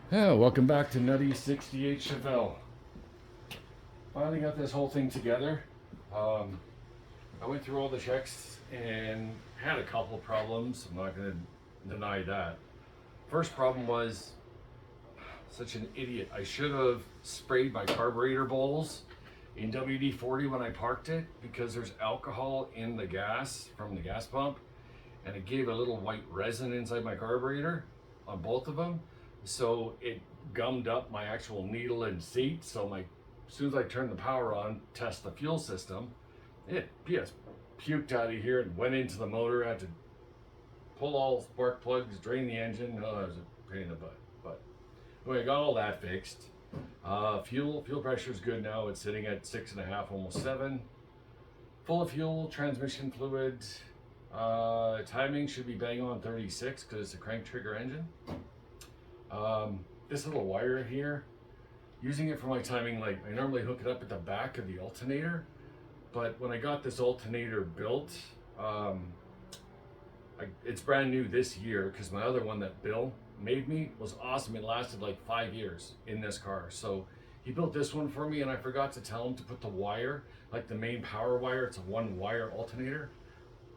Yeah, welcome back to Nutty 68 Chevelle. Finally got this whole thing together. I went through all the checks and had a couple of problems. I'm not going to deny that. First problem was such an idiot. I should have sprayed my carburetor bowls in WD-40 when I parked it because there's alcohol in the gas from the gas pump, and it gave a little white resin inside my carburetor on both of them. So it gummed up my actual needle and seat. So as soon as I turned the power on, test the fuel system, it just puked out of here and went into the motor. I had to pull all spark plugs, drain the engine. Oh, it was a pain in the butt. But anyway, I got all that fixed. Fuel pressure is good now. It's sitting at 6.5, almost 7. Full of fuel, transmission fluid. Timing should be bang on 36 because it's a crank trigger engine. This little wire here, using it for my timing, like I normally hook it up at the back of the alternator, but when I got this alternator built, it's brand new this year because my other one that Bill made me was awesome. It lasted like 5 years in this car. So he built this one for me, and I forgot to tell him to put the wire, like the main power wire, it's a 1-wire alternator,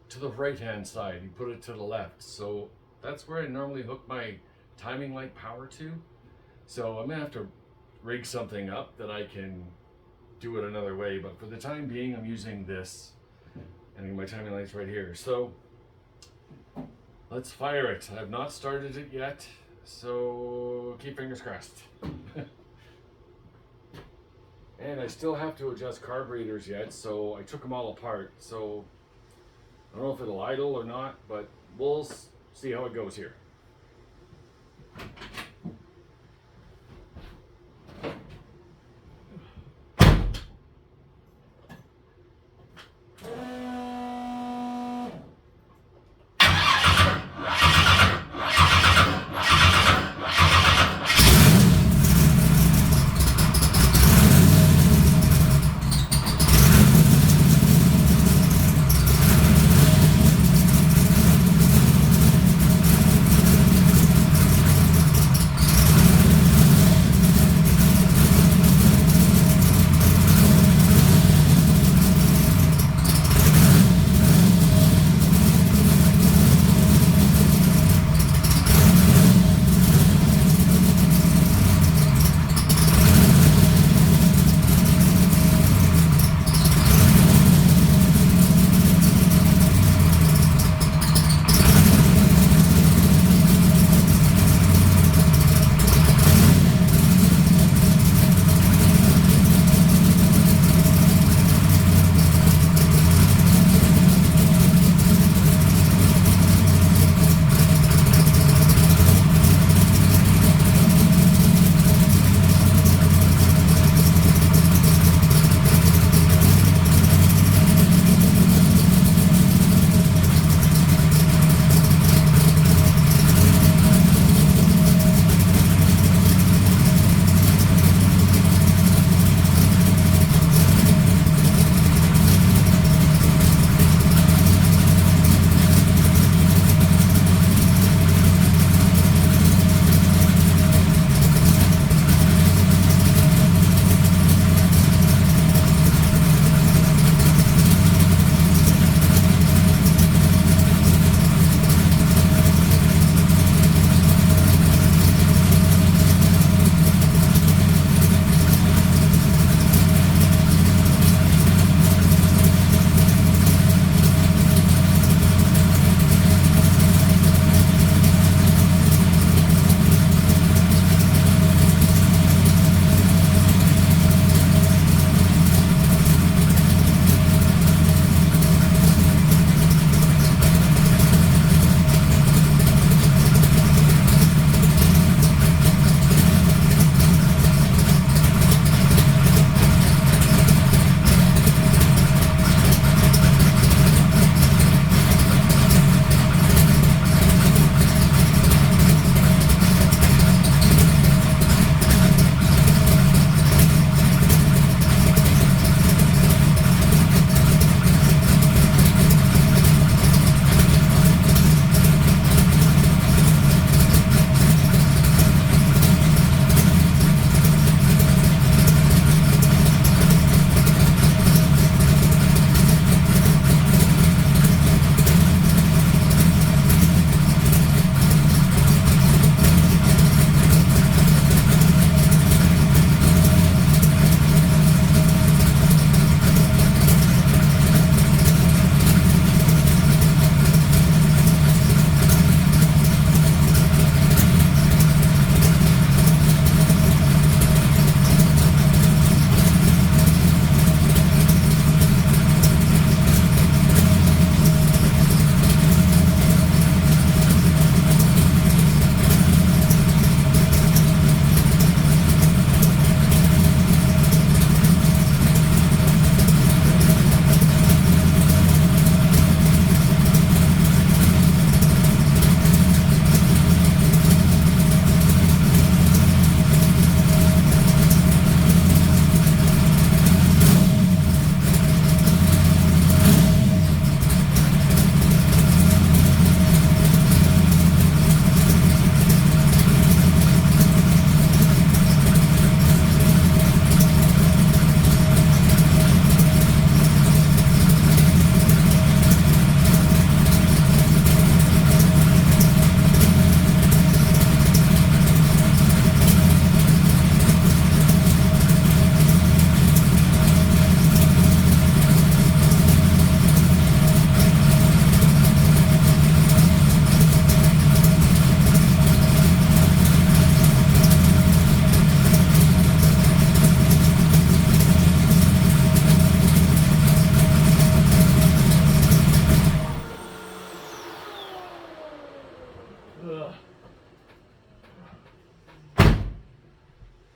to the right hand side. He put it to the left. So that's where I normally hook my timing light power to. So I'm gonna have to rig something up that I can do it another way, but for the time being I'm using this, and my timing light's right here. So let's fire it. I've not started it yet, so keep fingers crossed. And I still have to adjust carburetors yet, so I took them all apart. So I don't know if it'll idle or not, but we'll see how it goes here.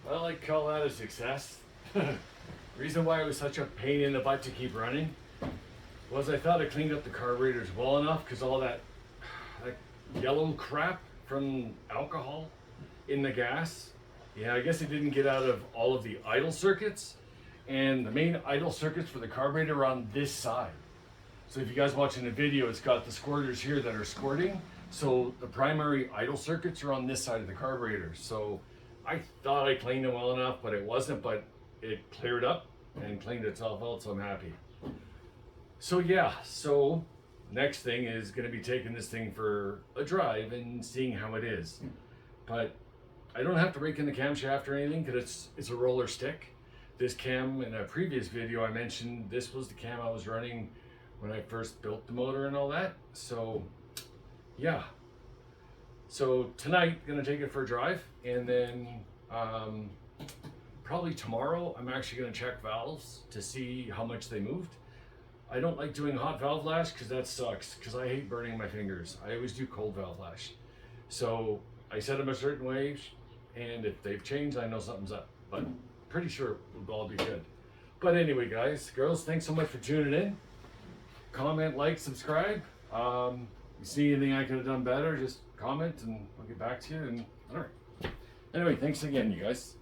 Well, I call that a success. Reason why it was such a pain in the butt to keep running was I thought I cleaned up the carburetors well enough because all that yellow crap from alcohol in the gas. Yeah, I guess it didn't get out of all of the idle circuits, and the main idle circuits for the carburetor are on this side. So if you guys watching the video, it's got the squirters here that are squirting. So the primary idle circuits are on this side of the carburetor. So I thought I cleaned them well enough, but it wasn't, but it cleared up and cleaned itself out, so I'm happy. So yeah, so next thing is gonna be taking this thing for a drive and seeing how it is. But I don't have to rake in the camshaft or anything because it's a roller stick. This cam, in a previous video I mentioned, this was the cam I was running when I first built the motor and all that. So yeah, so tonight gonna take it for a drive, and then probably tomorrow I'm actually gonna check valves to see how much they moved. I don't like doing hot valve lash because that sucks, because I hate burning my fingers. I always do cold valve lash. So I set them a certain way, and if they've changed, I know something's up, but pretty sure it will all be good. But anyway, guys, girls, thanks so much for tuning in. Comment, like, subscribe. You see anything I could have done better, just comment and I'll get back to you. And all right. Anyway, thanks again, you guys.